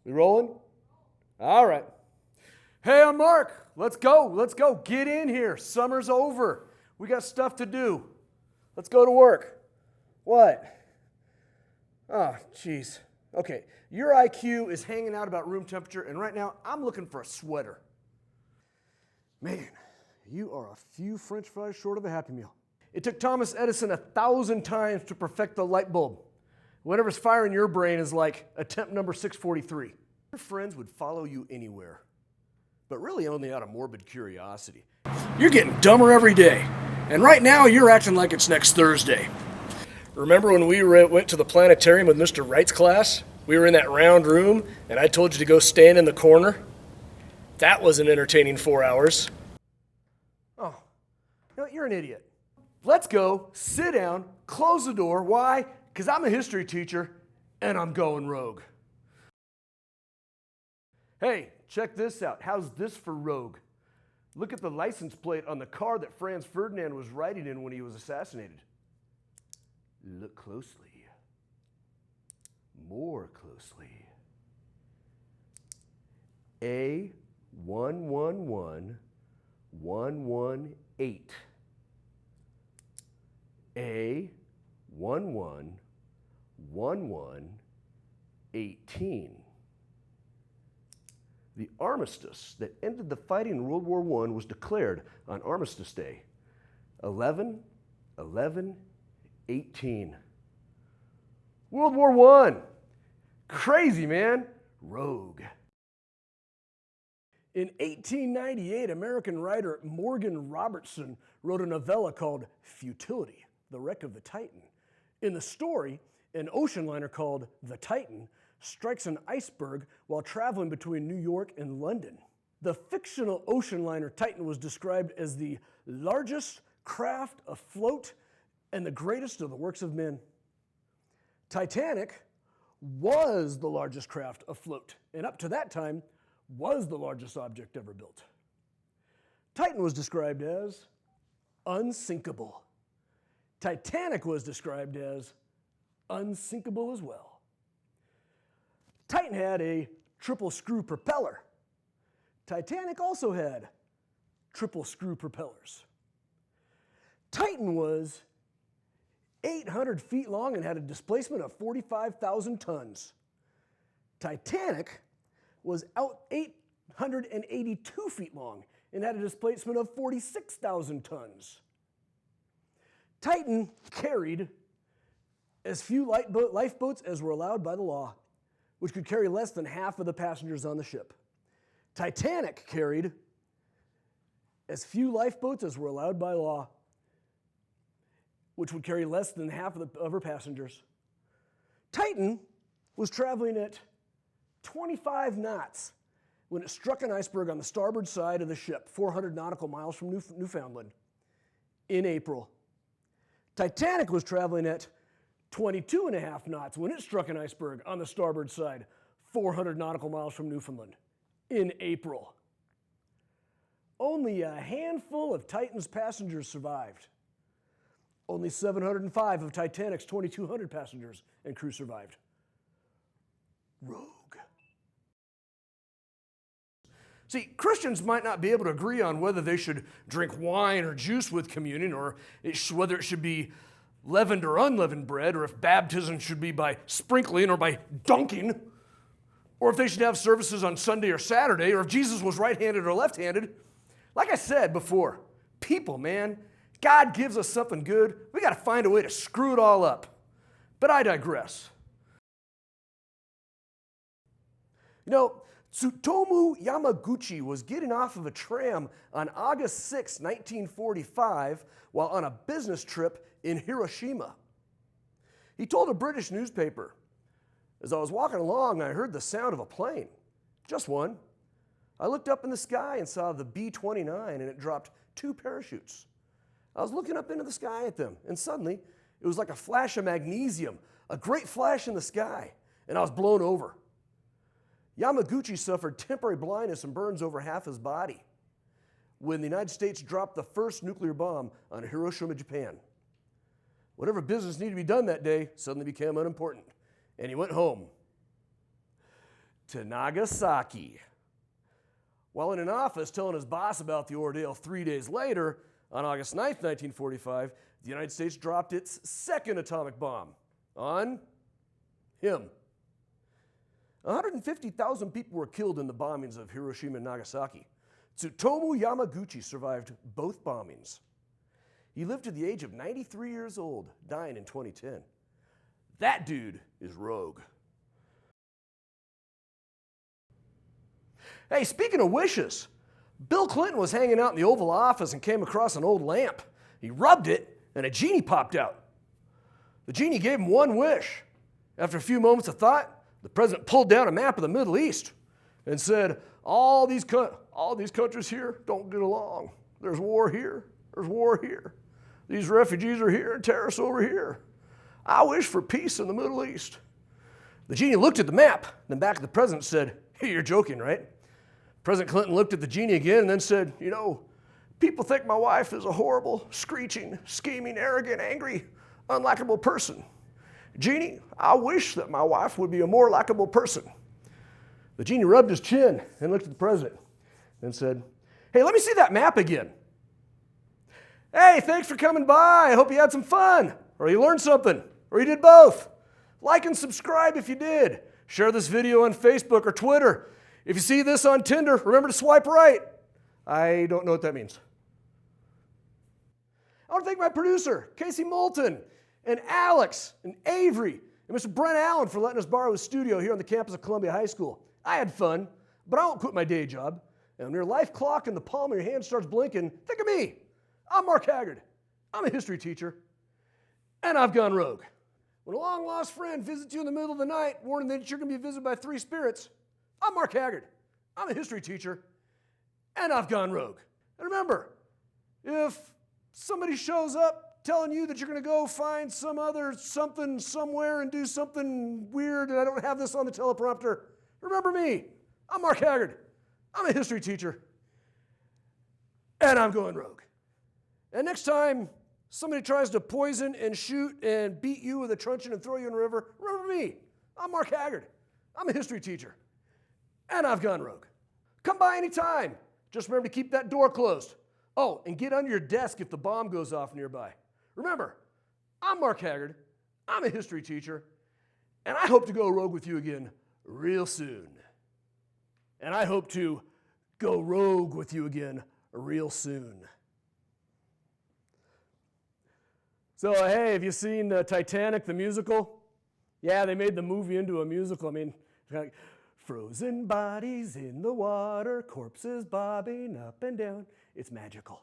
We rolling? All right. Hey, I'm Mark. Let's go. Let's go. Get in here. Summer's over. We got stuff to do. Let's go to work. What? Oh, jeez. Okay. Your IQ is hanging out about room temperature, and right now I'm looking for a sweater. Man, you are a few French fries short of a Happy Meal. It took Thomas Edison 1,000 times to perfect the light bulb. Whatever's firing your brain is like attempt number 643. Your friends would follow you anywhere, but really only out of morbid curiosity. You're getting dumber every day, and right now you're acting like it's next Thursday. Remember when we went to the planetarium with Mr. Wright's class? We were in that round room, and I told you to go stand in the corner? That was an entertaining 4 hours. Oh, no, you're an idiot. Let's go, sit down, close the door. Why? Because I'm a history teacher, and I'm going rogue. Hey, check this out. How's this for rogue? Look at the license plate on the car that Franz Ferdinand was riding in when he was assassinated. Look closely. More closely. A111118. A111118. The armistice that ended the fighting in World War I was declared on Armistice Day, 11/11/18. World War I. Crazy, man. Rogue. In 1898, American writer Morgan Robertson wrote a novella called Futility, the Wreck of the Titan. In the story, an ocean liner called the Titan strikes an iceberg while traveling between New York and London. The fictional ocean liner Titan was described as the largest craft afloat and the greatest of the works of men. Titanic was the largest craft afloat, and up to that time was the largest object ever built. Titan was described as unsinkable. Titanic was described as unsinkable as well. Titan had a triple screw propeller. Titanic also had triple screw propellers. Titan was 800 feet long and had a displacement of 45,000 tons. Titanic was out 882 feet long and had a displacement of 46,000 tons. Titan carried as few lifeboats as were allowed by the law, which could carry less than half of the passengers on the ship. Titanic carried as few lifeboats as were allowed by law, which would carry less than half of her passengers. Titan was traveling at 25 knots when it struck an iceberg on the starboard side of the ship, 400 nautical miles from Newfoundland, in April. Titanic was traveling at 22.5 knots when it struck an iceberg on the starboard side, 400 nautical miles from Newfoundland, in April. Only a handful of Titan's passengers survived. Only 705 of Titanic's 2,200 passengers and crew survived. Rogue. See, Christians might not be able to agree on whether they should drink wine or juice with communion, or whether it should be leavened or unleavened bread, or if baptism should be by sprinkling or by dunking, or if they should have services on Sunday or Saturday, or if Jesus was right-handed or left-handed. Like I said before, people, man, God gives us something good. We got to find a way to screw it all up. But I digress. You know, Tsutomu Yamaguchi was getting off of a tram on August 6, 1945, while on a business trip in Hiroshima. He told a British newspaper, "As I was walking along, I heard the sound of a plane. Just one. I looked up in the sky and saw the B-29, and it dropped 2 parachutes. I was looking up into the sky at them, and suddenly, it was like a flash of magnesium, a great flash in the sky, and I was blown over." Yamaguchi suffered temporary blindness and burns over half his body when the United States dropped the first nuclear bomb on Hiroshima, Japan. Whatever business needed to be done that day suddenly became unimportant, and he went home. to Nagasaki. While in an office telling his boss about the ordeal 3 days later, on August 9th, 1945, the United States dropped its second atomic bomb on him. 150,000 people were killed in the bombings of Hiroshima and Nagasaki. Tsutomu Yamaguchi survived both bombings. He lived to the age of 93 years old, dying in 2010. That dude is rogue. Hey, speaking of wishes, Bill Clinton was hanging out in the Oval Office and came across an old lamp. He rubbed it, and a genie popped out. The genie gave him one wish. After a few moments of thought, the president pulled down a map of the Middle East and said, all these countries here don't get along. There's war here. There's war here. These refugees are here and terrorists over here. I wish for peace in the Middle East. The genie looked at the map, then back at the president said, hey, you're joking, right? President Clinton looked at the genie again and then said, you know, people think my wife is a horrible, screeching, scheming, arrogant, angry, unlikable person. Genie, I wish that my wife would be a more likable person. The genie rubbed his chin and looked at the president and said, hey, let me see that map again. Hey, thanks for coming by. I hope you had some fun, or you learned something, or you did both. Like and subscribe if you did. Share this video on Facebook or Twitter. If you see this on Tinder, remember to swipe right. I don't know what that means. I want to thank my producer, Casey Moulton, and Alex, and Avery, and Mr. Brent Allen for letting us borrow his studio here on the campus of Columbia High School. I had fun, but I won't quit my day job. And when your life clock in the palm of your hand starts blinking, think of me. I'm Mark Haggard. I'm a history teacher, and I've gone rogue. When a long-lost friend visits you in the middle of the night, warning that you're going to be visited by 3 spirits, I'm Mark Haggard. I'm a history teacher, and I've gone rogue. And remember, if somebody shows up telling you that you're going to go find some other something somewhere and do something weird, and I don't have this on the teleprompter, remember me. I'm Mark Haggard. I'm a history teacher, and I'm going rogue. And next time somebody tries to poison and shoot and beat you with a truncheon and throw you in a river, remember me. I'm Mark Haggard. I'm a history teacher, and I've gone rogue. Come by anytime. Just remember to keep that door closed. Oh, and get under your desk if the bomb goes off nearby. Remember, I'm Mark Haggard. I'm a history teacher, and I hope to go rogue with you again real soon. And I hope to go rogue with you again real soon. So, hey, have you seen Titanic, the musical? Yeah, they made the movie into a musical. I mean, like, frozen bodies in the water, corpses bobbing up and down. It's magical.